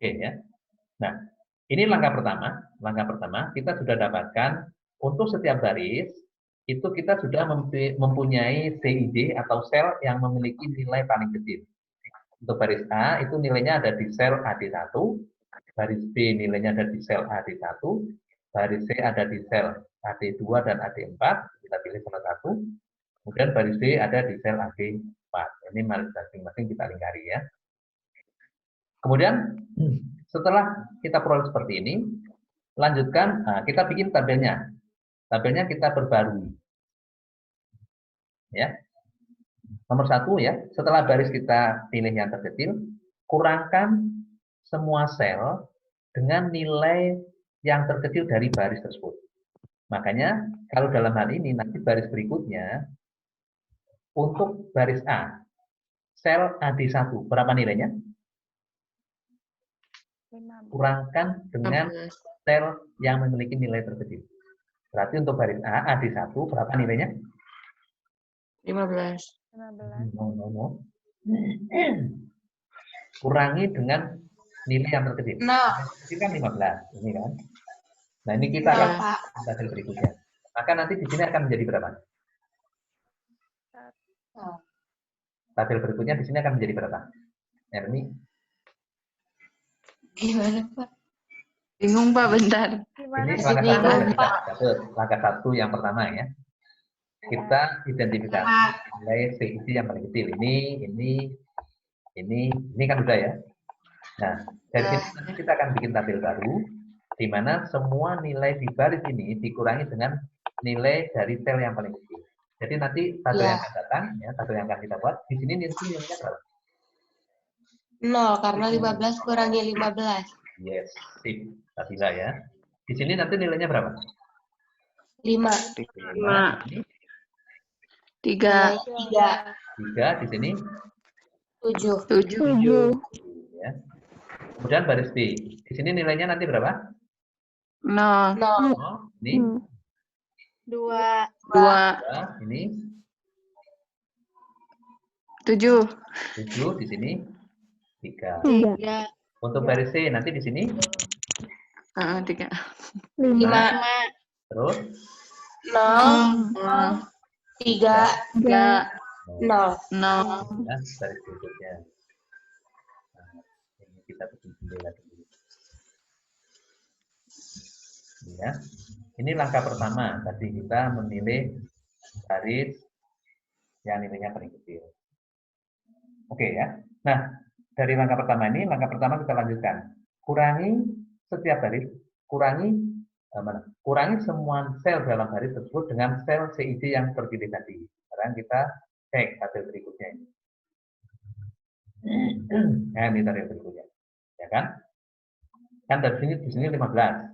Oke ya. Nah, ini langkah pertama. Langkah pertama kita sudah dapatkan untuk setiap baris itu kita sudah mempunyai CID atau sel yang memiliki nilai paling kecil. Untuk baris A itu nilainya ada di sel AD1, baris B nilainya ada di sel AD1, baris C ada di sel AD2 dan AD4, kita pilih salah satu. Kemudian baris D ada di sel AD4. Ini masing-masing kita lingkari ya. Kemudian setelah kita peroleh seperti ini, lanjutkan, kita bikin tabelnya. Tabelnya kita perbarui. Ya. Nomor 1 ya, setelah baris kita pilih yang terkecil, kurangkan semua sel dengan nilai yang terkecil dari baris tersebut. Makanya kalau dalam hal ini nanti baris berikutnya untuk baris A, sel AD1 berapa nilainya? Kurangkan dengan sel yang memiliki nilai terkecil. Berarti untuk baris A, AD1 berapa nilainya? 15. No. Kurangi dengan nilai yang terkecil. Nah. Ini kan 15, ini kan. Nah, ini kita akan tabel berikutnya. Maka nanti di sini akan menjadi berapa? Tabel berikutnya di sini akan menjadi berapa? Erni? Gimana, Pak? Bingung, Pak, bentar. Ini langkah satu yang pertama ya. Kita identifikasi nilai CID yang paling kecil. Ini kan udah ya. Nah, dari sini nanti kita akan bikin tabel baru, di mana semua nilai di baris ini dikurangi dengan nilai dari sel yang paling kecil. Jadi nanti tabel yang akan datang, ya, tabel yang akan kita buat, di sini nilainya berapa? 0, karena 15 kurangi 15. Yes, sip. Tabila ya. Di sini nanti nilainya berapa? 5. 3. 3 di sini? 7. Ya. Kemudian baris B. Di sini nilainya nanti berapa? 0. Ini? 2. Ini? 7. 7 di sini? 3. 3. Untuk baris C nanti di sini? 3. 5. Terus? 0. 3. 0. Ya, baris berikutnya. Nah, ini kita bikin jendela dulu. Ya. Ini langkah pertama. Tadi kita memilih baris yang nilainya paling kecil. Oke ya. Nah, dari langkah pertama ini, langkah pertama kita lanjutkan. Kurangi setiap baris, kurangi semua sel dalam baris tersebut dengan sel CID yang terpilih tadi. Sekarang kita cek tabel berikutnya ini. Nah, ini tabel berikutnya. Ya kan? Kan dari sini di sini 15.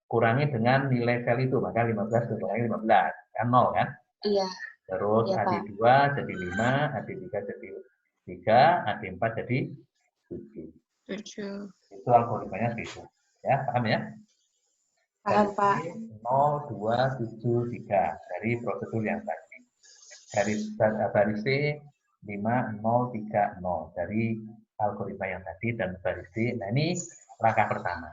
Kurangi dengan nilai sel itu, maka 15 dikurangi 15. Kan 0 kan? Iya. Terus Ya, AD2 jadi 5, AD3 jadi 3, AD4 jadi 7. Itu algoritmanya seperti itu. Ya, paham ya? Paham, Pak. 0, 2, 7, 3 dari prosedur yang tadi. Baris C 5, 0, 3, 0 dari algoritma yang tadi dan baris D. Nah, ini langkah pertama.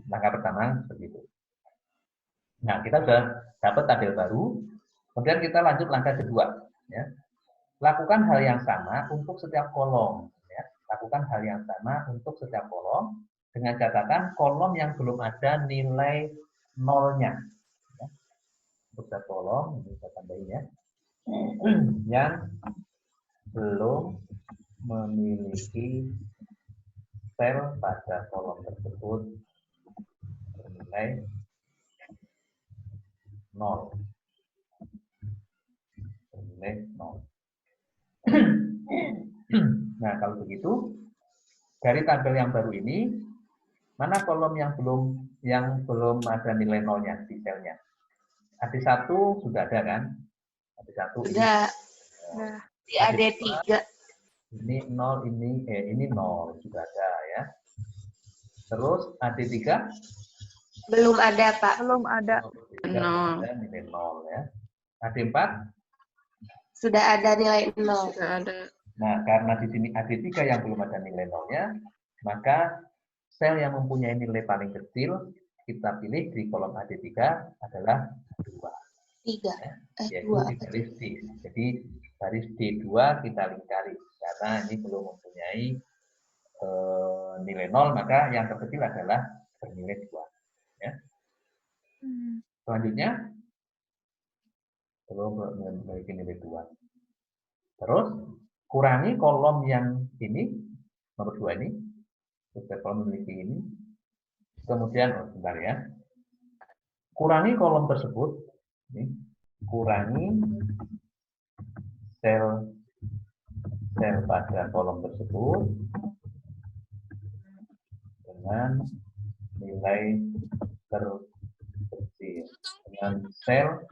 Langkah pertama seperti itu. Nah, kita sudah dapat tabel baru. Kemudian kita lanjut langkah kedua. Ya. Lakukan hal yang sama untuk setiap kolom. Ya. Lakukan hal yang sama untuk setiap kolom dengan catatan kolom yang belum ada nilai nolnya. Ya. Untuk setiap kolom, ini kita tambahin ya. Yang belum memiliki sel pada kolom tersebut bernilai 0. Bernilai 0. Nah, kalau begitu, dari tabel yang baru ini, mana kolom yang belum ada nilai nolnya di selnya? AD1 sudah ada kan? AD1 Sudah. Di AD3. Ini 0, ini 0 sudah ada ya. Terus AD3? Belum ada, Pak. Belum ada. Ada nilai 0 ya. AD4? Sudah ada nilai 0. Nah, karena di sini AD3 yang belum ada nilai nolnya, maka sel yang mempunyai nilai paling kecil kita pilih di kolom AD3 adalah 2. 3. Yaitu 2. di baris D. Jadi baris D2 kita lingkari karena ini belum mempunyai nilai 0, maka yang terkecil adalah bernilai 2. Ya. Selanjutnya belum memiliki nilai 2. Terus kurangi kolom yang ini, nomor 2 ini, kolom memiliki ini. Kemudian, sebentar ya, kurangi kolom tersebut, ini, kurangi sel pada kolom tersebut dengan nilai terkecil, dengan sel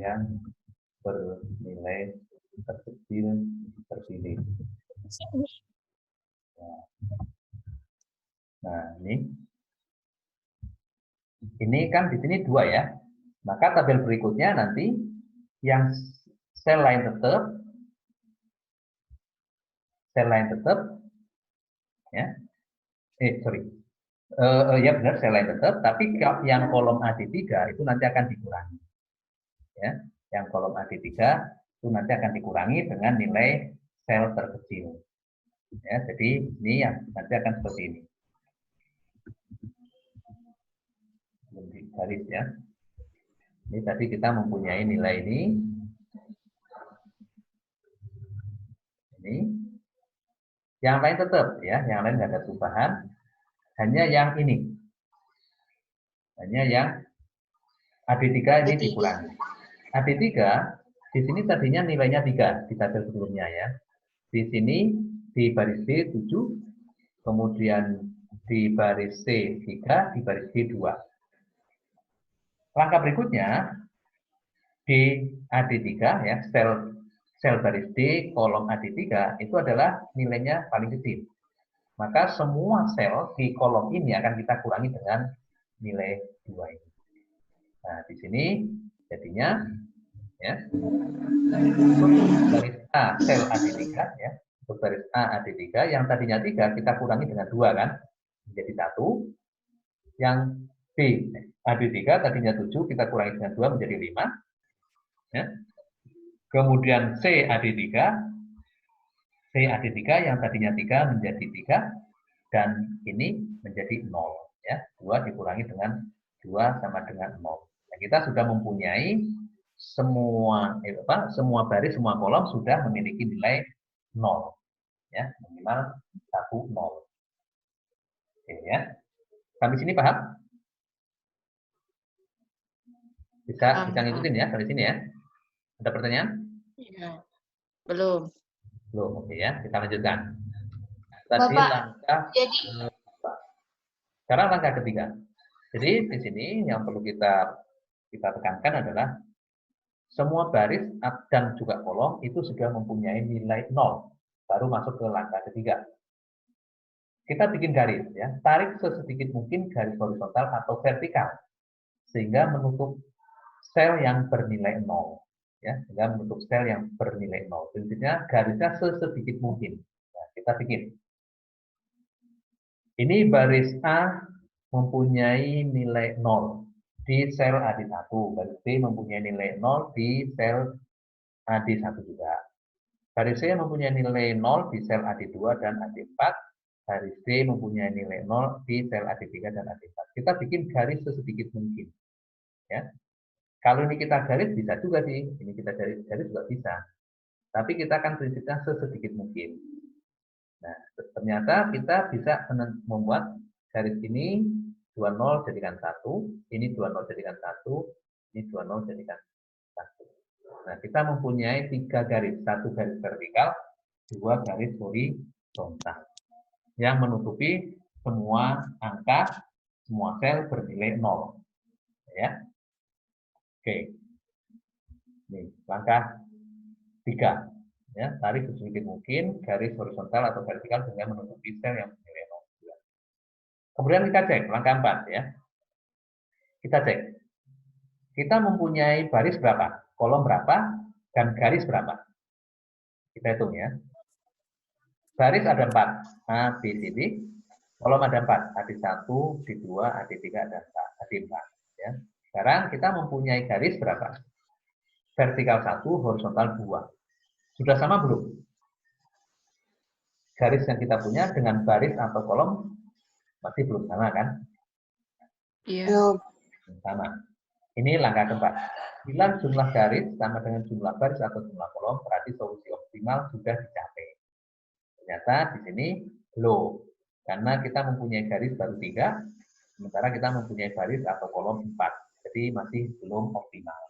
yang bernilai terkecil terpilih. Nah, ini kan di sini 2 ya. Maka tabel berikutnya nanti yang sel lain tetap ya. Ya benar, sel lain tetap, tapi yang kolom AD3 itu nanti akan dikurangi. Ya, yang kolom AD3 itu nanti akan dikurangi dengan nilai sel terkecil. Ya, jadi ini yang nanti akan seperti ini. Di garis ya. Ini tadi kita mempunyai nilai ini. Ini. Yang lain tetap ya, yang lain nggak ada perubahan. Hanya yang ini. Hanya yang AD3 ini dikurangi. AD3 di sini tadinya nilainya 3 di tabel sebelumnya ya. Di sini di baris D 7, kemudian di baris C 3, di baris D 2. Langkah berikutnya di AD3 ya, sel baris D kolom AD3 itu adalah nilainya paling kecil. Maka semua sel di kolom ini akan kita kurangi dengan nilai 2 ini. Nah, di sini jadinya ya, baris A sel AD3 ya, untuk baris A AD3 yang tadinya 3 kita kurangi dengan 2 kan, menjadi 1. Yang B AD3 tadinya 7 kita kurangi dengan 2 menjadi 5 ya. Kemudian C AD3 yang tadinya 3 menjadi 3 dan ini menjadi 0 ya. 2 dikurangi dengan 2 sama dengan 0. Nah, kita sudah mempunyai semua baris, semua kolom sudah memiliki nilai 0 ya, minimal 1 0. Oke ya. Sampai sini paham? Bisa ngikutin ya sampai sini ya. Ada pertanyaan? Ya. Belum. Belum, oke ya. Kita lanjutkan. Tadi langkah sekarang langkah ketiga. Jadi di sini yang perlu kita tekankan adalah semua baris dan juga kolom itu sudah mempunyai nilai 0. Baru masuk ke langkah ketiga. Kita bikin garis ya, tarik sesedikit mungkin garis horizontal atau vertikal sehingga menutup sel yang bernilai 0 ya, sehingga menutup sel yang bernilai 0. Prinsipnya garisnya sesedikit mungkin. Nah, kita bikin. Ini baris A mempunyai nilai 0 di sel AD1, baris B mempunyai nilai 0 di sel AD1 juga. Baris C mempunyai nilai 0 di sel AD2 dan AD4. Baris D mempunyai nilai 0 di sel AD3 dan AD4. Kita bikin garis sesedikit mungkin. Ya. Kalau ini kita garis bisa juga sih, ini kita garis juga bisa. Tapi kita akan prinsipnya sesedikit mungkin. Nah, ternyata kita bisa membuat garis ini 20 jadikan 1, ini 20 jadikan 1, ini 20 jadikan 1. Nah, kita mempunyai 3 garis, 1 garis vertikal, 2 garis horizontal yang menutupi semua angka, semua sel bernilai 0. Ya. Oke. Ini langkah 3. Ya, tarik sedikit mungkin garis horizontal atau vertikal sehingga menutupi sel yang bernilai 0. Kemudian kita cek langkah 4 ya. Kita cek. Kita mempunyai baris berapa, kolom berapa, dan garis berapa. Kita hitung ya. Baris ada 4, A, B, C, D. Kolom ada 4, AD1, D2, AD3, ada 4, AD4. Ya. Sekarang kita mempunyai garis berapa? Vertikal 1, horizontal 2. Sudah sama belum? Garis yang kita punya dengan baris atau kolom masih belum sama kan? Iya. Belum. Sama. Ini langkah keempat. Bila jumlah garis sama dengan jumlah baris atau jumlah kolom, berarti solusi optimal sudah dicapai. Ternyata di sini low, karena kita mempunyai garis baru 3, sementara kita mempunyai baris atau kolom 4. Jadi masih belum optimal.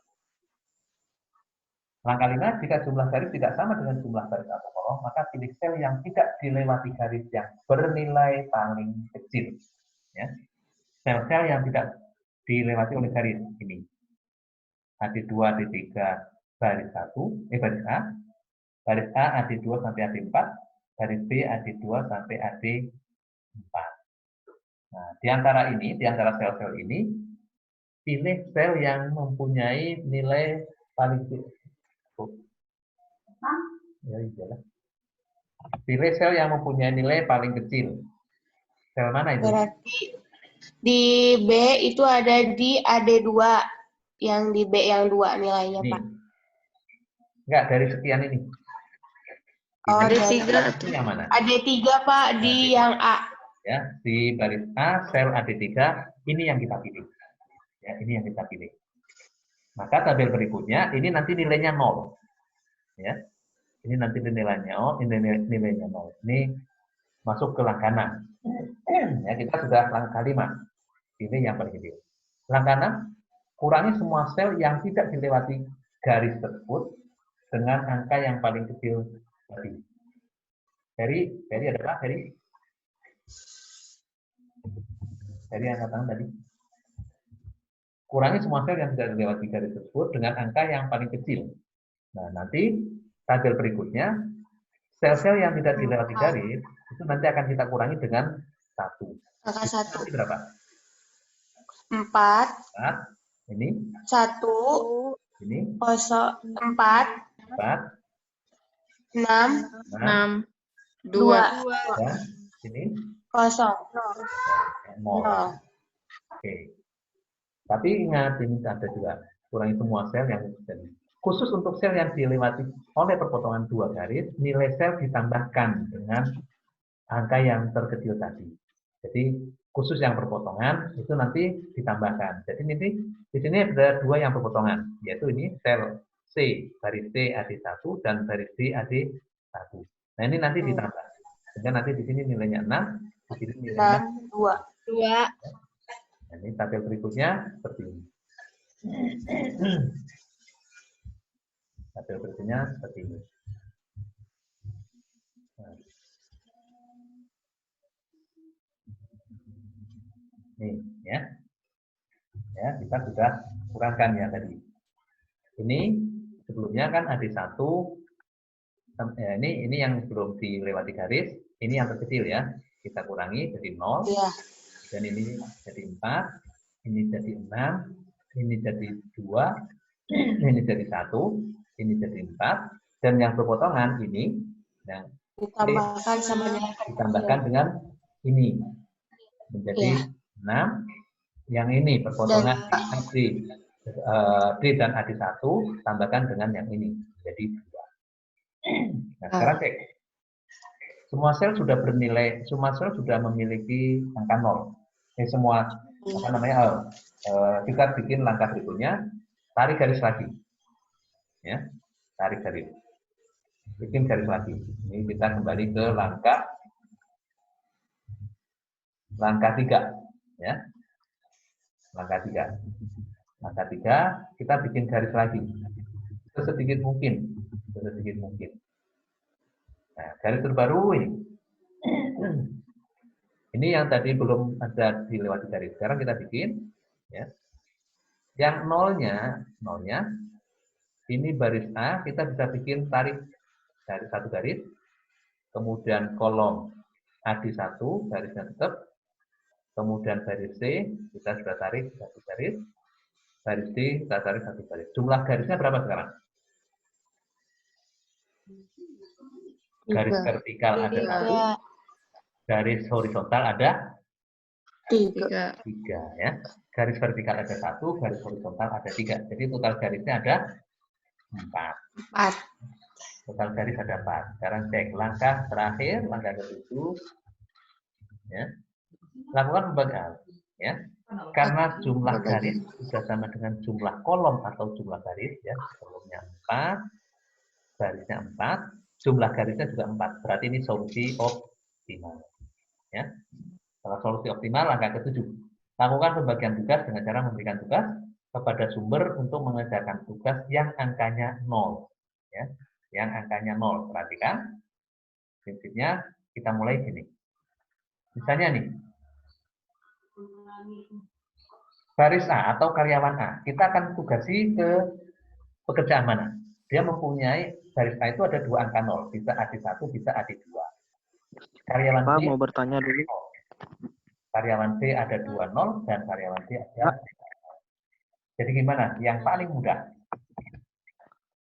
Langkah 5, jika jumlah garis tidak sama dengan jumlah baris atau kolom, maka pilih sel yang tidak dilewati garis yang bernilai paling kecil. Ya. Sel-sel yang tidak dilewati oleh garis ini. AD2, AD3, baris 1, baris A. Baris A, AD2 sampai AD4. Baris B, AD2 sampai AD4. Nah, di antara sel-sel ini, pilih sel yang mempunyai nilai paling kecil. Ya, iyalah. Pilih sel yang mempunyai nilai paling kecil. Sel mana itu? Berarti di B itu ada di AD2. Yang di B yang 2 nilainya, Ini. Pak. Enggak, dari sekian ini. Oh, Ada ada 3 Itu yang mana? AD3, Pak, di yang A. Ya, di baris A, sel AD3, ini yang kita pilih. Ya, ini yang kita pilih. Maka tabel berikutnya, ini nanti nilainya 0. Ya. Ini nanti nilainya 0, ini nilainya 0. Ini masuk ke langkah 6. Ya, kita sudah langkah 5. Pilih yang paling kecil. Langkah 6, kurangi semua sel yang tidak dilewati garis tersebut dengan angka yang paling kecil tadi. Dari ada apa? Dari angka tadi. Kurangi semua sel yang tidak dilewati garis tersebut dengan angka yang paling kecil. Nah, nanti tabel berikutnya, sel-sel yang tidak dilewati garis, itu nanti akan kita kurangi dengan 1. Angka 1. Nanti berapa? 4. 4. Ini. 1. Ini. 4. 4. 6. 6. 2. 2. Ya. Ini. 0. 0. Oke. Tapi ingat, ini ada juga. Kurangi semua sel yang tadi. Khusus untuk sel yang dilewati oleh perpotongan 2 garis, nilai sel ditambahkan dengan angka yang terkecil tadi. Jadi khusus yang perpotongan itu nanti ditambahkan. Jadi ini di sini ada 2 yang perpotongan, yaitu ini sel C, baris C AD1 dan baris D AD1. Nah, ini nanti ditambah. Sehingga nanti di sini nilainya 6, di sini nilainya 2. Nah, ini tabel berikutnya seperti ini. Tabel berikutnya seperti ini. Nah. Nih, ya. Ya, kita sudah kurangkan ya tadi. Ini sebelumnya kan AD1, ini yang belum dilewati garis, ini yang terkecil ya. Kita kurangi jadi 0. Iya. Dan ini jadi 4, ini jadi 6, ini jadi 2, ini jadi 1, ini jadi 4, dan yang berpotongan ini yang Ditambahkan sama nilai ditambahkan dengan ini menjadi 6, yang ini perpotongan D dan AD1 tambahkan dengan yang ini jadi 2. Nah, sekarang cek. Semua sel sudah bernilai, semua sel sudah memiliki angka 0. Semua apa namanya? Kita bikin langkah berikutnya, tarik garis lagi. Ya, tarik garis. Bikin garis lagi. Ini kita kembali ke langkah 3, ya. Langkah 3. Langkah 3, kita bikin garis lagi. Sesedikit mungkin. Nah, garis terbaru ini. Ini yang tadi belum ada dilewati garis. Sekarang kita bikin, ya. Yang nolnya, ini baris A, kita bisa bikin tarik dari 1 garis, kemudian kolom AD1, garisnya tetap, kemudian baris C, kita sudah tarik 1 garis, baris D, kita tarik 1 garis. Jumlah garisnya berapa sekarang? Garis Tiga. vertikal ada 1, Tiga. garis horizontal ada Tiga. 3 ya. Garis vertikal ada 1, garis horizontal ada 3. Jadi total garisnya ada 4. 4. Total garis ada 4. Sekarang cek langkah terakhir, langkah ke-7. Ya. Lakukan pembagian. Ya. Karena jumlah garis sudah sama dengan jumlah kolom atau jumlah garis, ya. Kolomnya 4, garisnya 4, jumlah garisnya juga 4. Berarti ini solusi optimal. Ya. Kalau solusi optimal, langkah ke-7. Lakukan pembagian tugas dengan cara memberikan tugas kepada sumber untuk mengerjakan tugas yang angkanya 0. Ya. Yang angkanya 0. Perhatikan. Prinsipnya kita mulai gini. Misalnya nih, baris A atau karyawan A, kita akan tugasi ke pekerjaan mana? Dia mempunyai baris A itu ada 2 angka 0, bisa AD1, bisa AD2. Karyawan Pak B, mau bertanya dulu. karyawan B ada 2 0 dan karyawan D ada 3. Jadi gimana? Yang paling mudah